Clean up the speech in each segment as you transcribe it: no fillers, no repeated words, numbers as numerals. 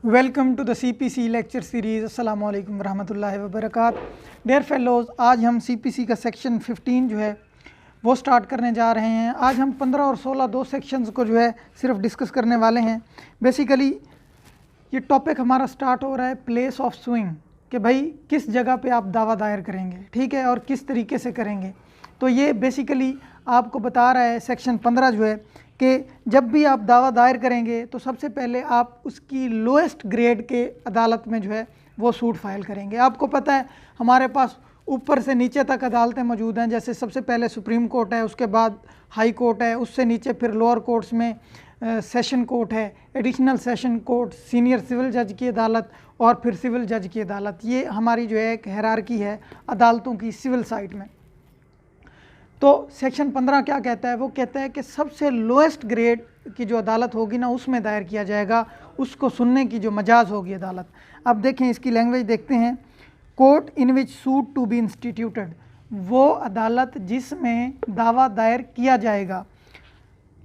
Welcome to the CPC lecture series. अस्सलाम वालेकुम रहमतुल्लाहि व बरकात। डियर फेलोज़, आज हम CPC का सेक्शन 15 जो है वो स्टार्ट करने जा रहे हैं। आज हम 15 और 16 दो सेक्शंस को जो है सिर्फ डिस्कस करने वाले हैं। बेसिकली ये टॉपिक हमारा स्टार्ट हो रहा है प्लेस ऑफ सुइंग, कि भाई किस जगह पे आप दावा दायर करेंगे, ठीक है, और किस तरीके से करेंगे। तो ये बेसिकली आपको बता रहा है सेक्शन 15 जो है कि जब भी आप दावा दायर करेंगे तो सबसे पहले आप उसकी लोएस्ट ग्रेड के अदालत में जो है वो सूट फाइल करेंगे। आपको पता है हमारे पास ऊपर से नीचे तक अदालतें मौजूद हैं। जैसे सबसे पहले सुप्रीम कोर्ट है, उसके बाद हाई कोर्ट है, उससे नीचे फिर लोअर कोर्ट्स में सेशन कोर्ट है, additional session court, senior civil जज की अदालत और फिर सिविल जज की अदालत। ये हमारी जो है एक हायरार्की है अदालतों की सिविल साइड में। तो सेक्शन 15 क्या कहता है? वो कहता है कि सबसे लोएस्ट ग्रेड की जो अदालत होगी ना उसमें दायर किया जाएगा, उसको सुनने की जो मजाज होगी अदालत। अब देखें इसकी लैंग्वेज देखते हैं। Court in which suit to be instituted, वो अदालत जिसमें दावा दायर किया जाएगा।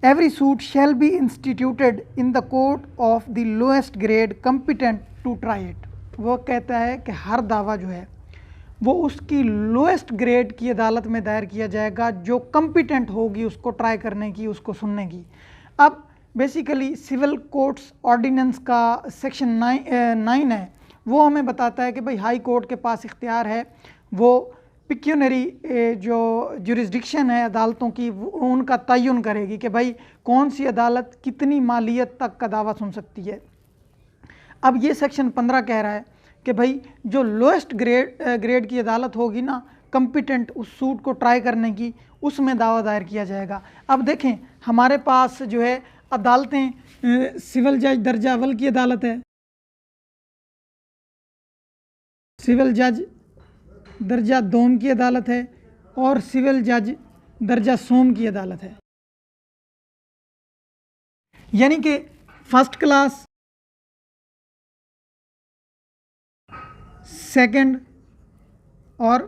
Every suit shall be instituted in the court of the lowest grade competent to try it. वो कहता है कि हर दावा जो है वो उसकी लोएस्ट ग्रेड की अदालत में दायर किया जाएगा जो कम्पिटेंट होगी उसको ट्राई करने की, उसको सुनने की। अब बेसिकली सिविल कोर्ट्स ऑर्डिनेंस का सेक्शन 9 है, वो हमें बताता है कि भाई हाई कोर्ट के पास इख्तियार है, वो पिक्यूनरी जो जुरिस्डिक्शन है अदालतों की उनका तयन करेगी कि भाई कौन सी अदालत कितनी मालियत तक का दावा सुन सकती है। अब ये सेक्शन 15 कह रहा है कि भाई जो लोएस्ट ग्रेड की अदालत होगी ना कम्पिटेंट उस सूट को ट्राई करने की, उसमें दावा दायर किया जाएगा। अब देखें हमारे पास जो है अदालतें सिविल जज दर्जा अव्वल की अदालत है, सिविल जज दर्जा दोम की अदालत है और सिविल जज दर्जा सोम की अदालत है। यानी कि फर्स्ट क्लास, सेकंड और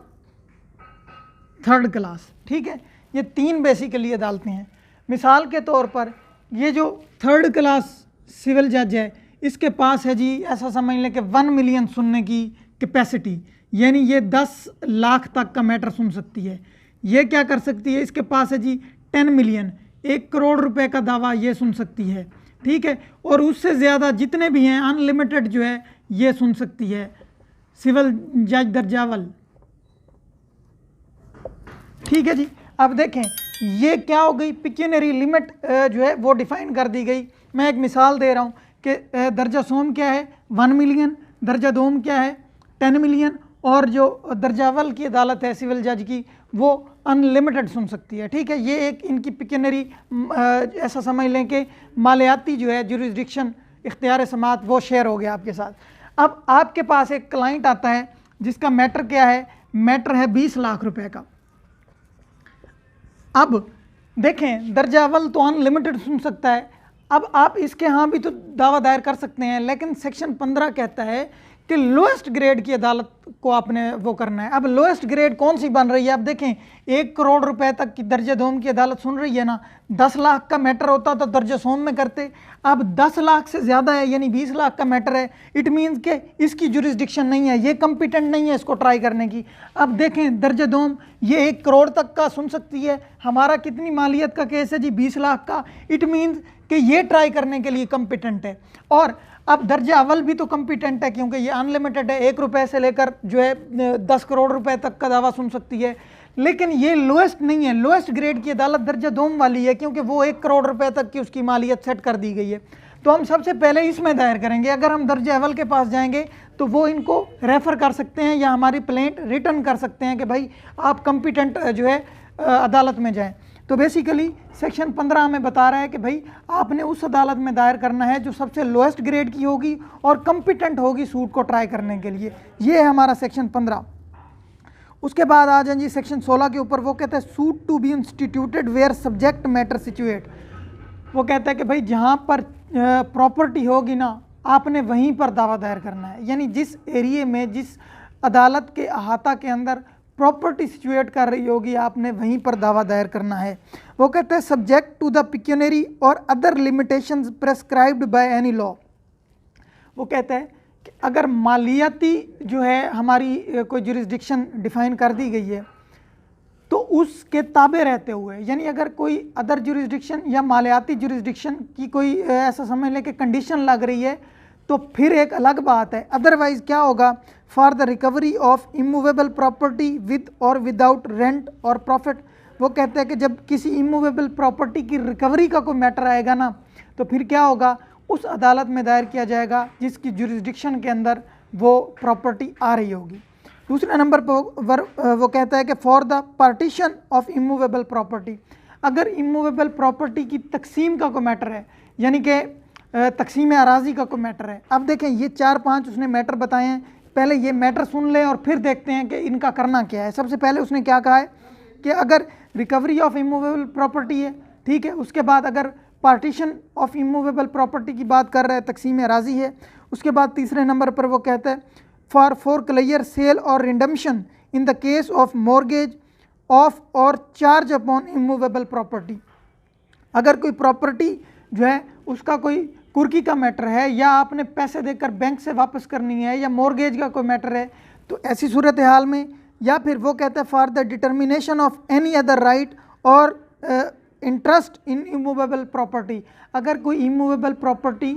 थर्ड क्लास, ठीक है। ये तीन बेसिकली अदालतें हैं। मिसाल के तौर पर ये जो थर्ड क्लास सिविल जज है इसके पास है जी, ऐसा समझ लें कि 1 मिलियन सुनने की कैपेसिटी, यानी ये 10 लाख तक का मैटर सुन सकती है। ये क्या कर सकती है? इसके पास है जी 10 मिलियन, 1 करोड़ रुपए का दावा ये सुन सकती है, ठीक है। और उससे ज़्यादा जितने भी हैं अनलिमिटेड जो है ये सुन सकती है सिविल जज दर्जावल, ठीक है जी। अब देखें ये क्या हो गई, पिक्यूनरी लिमिट जो है वो डिफाइन कर दी गई। मैं एक मिसाल दे रहा हूँ कि दर्जा सोम क्या है 1 मिलियन, दर्जा दोम क्या है 10 मिलियन और जो दर्जावल की अदालत है सिविल जज की वो अनलिमिटेड सुन सकती है, ठीक है। ये एक इनकी पिक्यूनरी ऐसा समझ लें कि मालियाती जो है जुरिस्डिक्शन इख्तियार समात वो शेयर हो गया आपके साथ। अब आपके पास एक क्लाइंट आता है जिसका मैटर क्या है, मैटर है 20 लाख रुपए का। अब देखें दर्जा अव्वल तो अनलिमिटेड सुन सकता है, अब आप इसके यहाँ भी तो दावा दायर कर सकते हैं, लेकिन सेक्शन 15 कहता है कि लोएस्ट ग्रेड की अदालत को आपने वो करना है। अब लोएस्ट ग्रेड कौन सी बन रही है? अब देखें 1 करोड़ रुपए तक की दर्जा दोम की अदालत सुन रही है ना, 10 लाख का मैटर होता तो दर्जा सोम में करते। अब 10 लाख से ज़्यादा है यानी 20 लाख का मैटर है, इट मीन्स के इसकी जुरिस्डिक्शन नहीं है, ये कम्पिटेंट नहीं है इसको ट्राई करने की। अब देखें दर्जा दोम ये 1 करोड़ तक का सुन सकती है, हमारा कितनी मालियत का केस है जी 20 लाख का, इट मीन्स कि ये ट्राई करने के लिए कम्पिटेंट है। और अब दर्जा अव्वल भी तो कम्पिटेंट है क्योंकि ये अनलिमिटेड है, 1 रुपये से लेकर जो है 10 करोड़ रुपए तक का दावा सुन सकती है। लेकिन ये लोएस्ट नहीं है, लोएस्ट ग्रेड की अदालत दर्जा दोम वाली है क्योंकि वो 1 करोड़ रुपए तक की उसकी मालियत सेट कर दी गई है। तो हम सबसे पहले इसमें दायर करेंगे। अगर हम दर्जा अव्वल के पास जाएंगे तो वो इनको रेफ़र कर सकते हैं या हमारी प्लेंट रिटर्न कर सकते हैं कि भाई आप कम्पिटेंट जो है अदालत में जाएँ। तो बेसिकली सेक्शन 15 हमें बता रहा है कि भाई आपने उस अदालत में दायर करना है जो सबसे लोएस्ट ग्रेड की होगी और कम्पिटेंट होगी सूट को ट्राई करने के लिए। ये है हमारा सेक्शन 15। उसके बाद आ जाए जी सेक्शन 16 के ऊपर। वो कहता है suit to be instituted where subject matter situate. वो कहता है कि भाई जहाँ पर प्रॉपर्टी होगी ना आपने वहीं पर दावा दायर करना है, यानी जिस एरिए में जिस अदालत के अहाता के अंदर प्रॉपर्टी सिचुएट कर रही होगी आपने वहीं पर दावा दायर करना है। वो कहते हैं सब्जेक्ट टू द पिक्यूनरी और other limitations prescribed by any law. वो कहता है कि अगर मालियाती जो है हमारी कोई जुरिस्डिक्शन डिफाइन कर दी गई है तो उसके ताबे रहते हुए, यानी अगर कोई अदर जुरिस्डिक्शन या मालियाती जुरिस्डिक्शन की कोई ऐसा समझ लें कि कंडीशन लग रही है तो फिर एक अलग बात है। अदरवाइज क्या होगा, for the recovery of immovable property with और विदाउट रेंट और प्रॉफिट, वो कहते हैं कि जब किसी इमूवेबल प्रॉपर्टी की रिकवरी का कोई मैटर आएगा ना तो फिर क्या होगा, उस अदालत में दायर किया जाएगा जिसकी जुरिस्डिक्शन के अंदर वो प्रॉपर्टी आ रही होगी। दूसरे नंबर पर वो कहता है कि for the partition of immovable property, अगर इमूवेबल प्रॉपर्टी की तकसीम का कोई मैटर है, यानी कि तकसीम अराजी का कोई मैटर है। अब देखें ये 4-5 उसने मैटर बताए हैं, पहले ये मैटर सुन लें और फिर देखते हैं कि इनका करना क्या है। सबसे पहले उसने क्या कहा है कि अगर रिकवरी ऑफ इमूवेबल प्रॉपर्टी है, ठीक है, उसके बाद अगर पार्टीशन ऑफ इमूवेबल प्रॉपर्टी की बात कर रहा है, तकसीम अराजी है। उसके बाद तीसरे नंबर पर वो कहता है फॉर फोरक्लोजर सेल और redemption in the case of mortgage of और चार्ज अपॉन इमूवेबल प्रॉपर्टी, अगर कोई प्रॉपर्टी जो है उसका कोई कुर्की का मैटर है या आपने पैसे देकर बैंक से वापस करनी है या मॉर्गेज का कोई मैटर है, तो ऐसी सूरत हाल में, या फिर वो कहता है for the determination of any other right और इंटरेस्ट इन इमूवेबल प्रॉपर्टी, अगर कोई इमूवेबल प्रॉपर्टी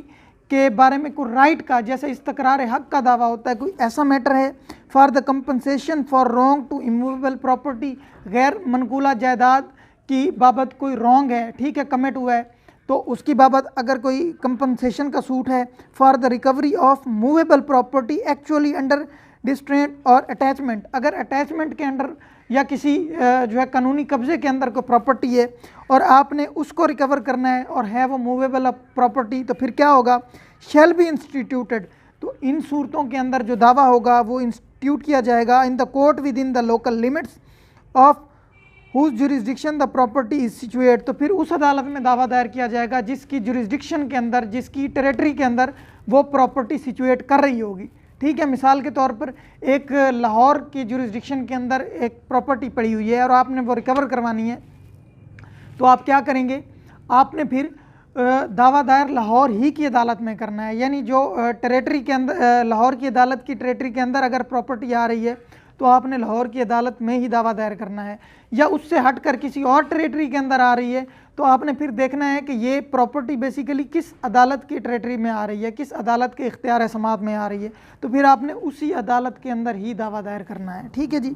के बारे में कोई राइट का, जैसे इस्तकरार हक का दावा होता है, कोई ऐसा मैटर है। For the compensation for wrong to immovable property, गैर मनकूला जायदाद की बाबत कोई रॉन्ग है, ठीक है, कमिट हुआ है, तो उसकी बाबत अगर कोई कंपनसेशन का सूट है। For the recovery of movable property actually under distraint और अटैचमेंट, अगर अटैचमेंट के अंडर या किसी जो है कानूनी कब्जे के अंदर कोई प्रॉपर्टी है और आपने उसको रिकवर करना है और है वो मूवेबल प्रॉपर्टी, तो फिर क्या होगा, शैल बी इंस्टीट्यूटेड, तो इन सूरतों के अंदर जो दावा होगा वो इंस्टीट्यूट किया जाएगा in the court within the local limits of whose jurisdiction the property is situate, तो फिर उस अदालत में दावा दायर किया जाएगा जिसकी जुरिस्डिक्शन के अंदर, जिसकी टेरेटरी के अंदर वो प्रॉपर्टी सिचुएट कर रही होगी, ठीक है। मिसाल के तौर पर एक लाहौर की जुरिस्डिक्शन के अंदर एक प्रॉपर्टी पड़ी हुई है और आपने वो रिकवर करवानी है, तो आप क्या करेंगे, आपने फिर दावा दायर लाहौर ही की अदालत में करना है, यानी जो टेरेटरी के अंदर, लाहौर की अदालत की टेरेटरी के अंदर अगर प्रॉपर्टी आ रही है तो आपने लाहौर की अदालत में ही दावा दायर करना है, या उससे हटकर किसी और टेरेटरी के अंदर आ रही है तो आपने फिर देखना है कि ये प्रॉपर्टी बेसिकली किस अदालत की टेरेटरी में आ रही है, किस अदालत के इख्तियार समात में आ रही है, तो फिर आपने उसी अदालत के अंदर ही दावा दायर करना है, ठीक है जी।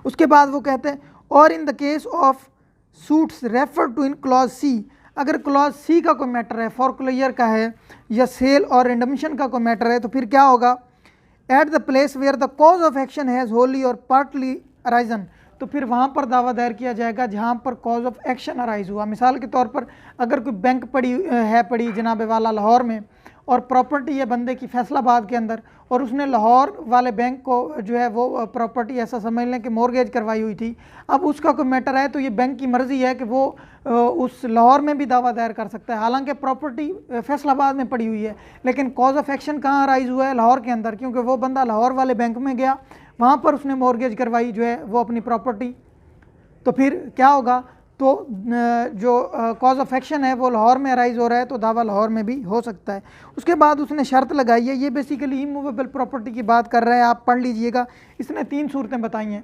उसके बाद वो कहते हैं और in the case of suits refer to in clause C, अगर क्लॉज सी का कोई मैटर है, फोरक्लोजर का है या सेल और रिडम्पशन का कोई मैटर है, तो फिर क्या होगा, at the place where the cause of action has wholly or partly arisen, तो फिर वहाँ पर दावा दायर किया जाएगा जहाँ पर कॉज ऑफ एक्शन अराइज हुआ। मिसाल के तौर पर अगर कोई बैंक पड़ी जनाब वाला लाहौर में और प्रॉपर्टी है बंदे की फैसलाबाद के अंदर, और उसने लाहौर वाले बैंक को जो है वो प्रॉपर्टी ऐसा समझ लें कि मॉर्गेज करवाई हुई थी, अब उसका कोई मैटर है तो ये बैंक की मर्ज़ी है कि वो उस लाहौर में भी दावा दायर कर सकता है, हालांकि प्रॉपर्टी फैसलाबाद में पड़ी हुई है, लेकिन कॉज ऑफ एक्शन कहाँ अराइज हुआ है, लाहौर के अंदर, क्योंकि वो बंदा लाहौर वाले बैंक में गया, वहाँ पर उसने मॉर्गेज करवाई जो है वो अपनी प्रॉपर्टी, तो फिर क्या होगा, तो जो कॉज ऑफ एक्शन है वो लाहौर में अराइज हो रहा है तो दावा लाहौर में भी हो सकता है। उसके बाद उसने शर्त लगाई है, ये बेसिकली इमूवेबल प्रॉपर्टी की बात कर रहा है, आप पढ़ लीजिएगा। इसने 3 सूरतें बताई हैं,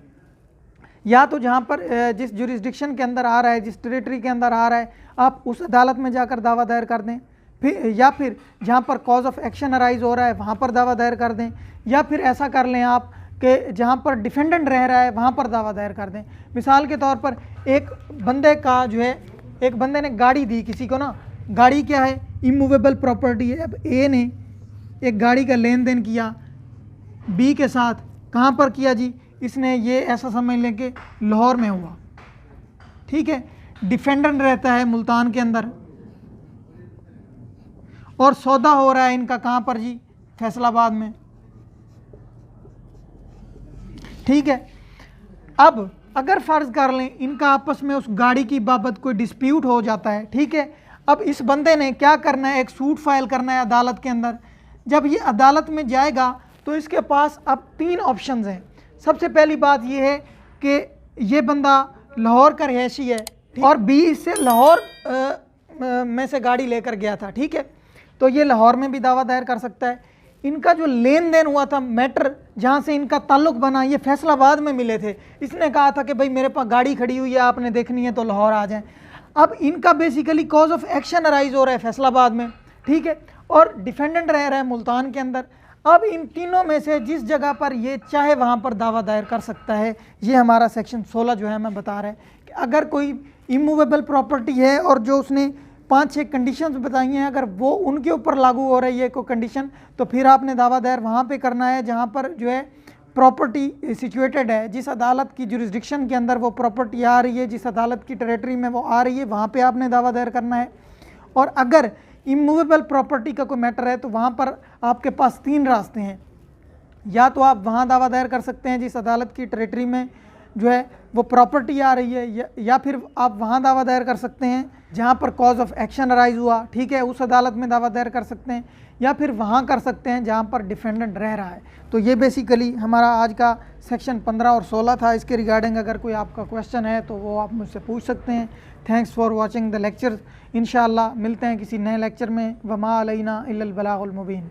या तो जहाँ पर जिस जुरिस्डिक्शन के अंदर आ रहा है, जिस टेरेटरी के अंदर आ रहा है, आप उस अदालत में जाकर दावा दायर कर दें, फिर या फिर जहाँ पर कॉज ऑफ एक्शन अराइज हो रहा है वहाँ पर दावा दायर कर दें, या फिर ऐसा कर लें आप कि जहाँ पर डिफेंडेंट रह रहा है वहाँ पर दावा दायर कर दें। मिसाल के तौर पर एक बंदे का जो है, एक बंदे ने गाड़ी दी किसी को ना, गाड़ी क्या है, इमूवेबल प्रॉपर्टी है। अब ए ने एक गाड़ी का लेन देन किया बी के साथ, कहाँ पर किया जी, इसने ये ऐसा समझ लें कि लाहौर में हुआ, ठीक है, डिफेंडेंट रहता है मुल्तान के अंदर और सौदा हो रहा है इनका कहाँ पर जी, फैसलाबाद में, ठीक है। अब अगर फ़र्ज़ कर लें इनका आपस में उस गाड़ी की बाबत कोई डिस्प्यूट हो जाता है, ठीक है, अब इस बंदे ने क्या करना है, एक सूट फाइल करना है अदालत के अंदर। जब ये अदालत में जाएगा तो इसके पास अब 3 ऑप्शंस हैं। सबसे पहली बात ये है कि ये बंदा लाहौर का रहायशी है और बी इससे लाहौर में से गाड़ी लेकर गया था, ठीक है, तो ये लाहौर में भी दावा दायर कर सकता है। इनका जो लेन देन हुआ था, मैटर जहाँ से इनका ताल्लुक बना, ये फैसलाबाद में मिले थे। इसने कहा था कि भाई मेरे पास गाड़ी खड़ी हुई है, आपने देखनी है तो लाहौर आ जाएं। अब इनका basically cause of action arise हो रहा है फैसलाबाद में, ठीक है, और डिफेंडेंट रह रहा है मुल्तान के अंदर। अब इन तीनों में से जिस जगह पर ये चाहे वहाँ पर दावा दायर कर सकता है। ये हमारा सेक्शन 16 जो है मैं बता रहा है कि अगर कोई इमूवेबल प्रॉपर्टी है और जो उसने 5-6 कंडीशंस बताई हैं, अगर वो उनके ऊपर लागू हो रही है कोई कंडीशन, तो फिर आपने दावा दायर वहाँ पे करना है जहाँ पर जो है प्रॉपर्टी सिचुएटेड है, जिस अदालत की जुरिस्डिक्शन के अंदर वो प्रॉपर्टी आ रही है, जिस अदालत की टेरेटरी में वो आ रही है, वहाँ पे आपने दावा दायर करना है। और अगर इमूवेबल प्रॉपर्टी का कोई मैटर है तो वहाँ पर आपके पास 3 रास्ते हैं। या तो आप वहाँ दावा दायर कर सकते हैं जिस अदालत की टेरेटरी में जो है वो प्रॉपर्टी आ रही है, या फिर आप वहाँ दावा दायर कर सकते हैं जहाँ पर कॉज ऑफ एक्शन अराइज हुआ, ठीक है, उस अदालत में दावा दायर कर सकते हैं, या फिर वहाँ कर सकते हैं जहाँ पर डिफेंडेंट रह रहा है। तो ये बेसिकली हमारा आज का सेक्शन 15 और 16 था। इसके रिगार्डिंग अगर कोई आपका क्वेश्चन है तो वो आप मुझसे पूछ सकते हैं। Thanks for watching the lecture. इंशाअल्लाह मिलते हैं किसी नए लेक्चर में। वमा अलैना इल्लल बलागुल मुबीन।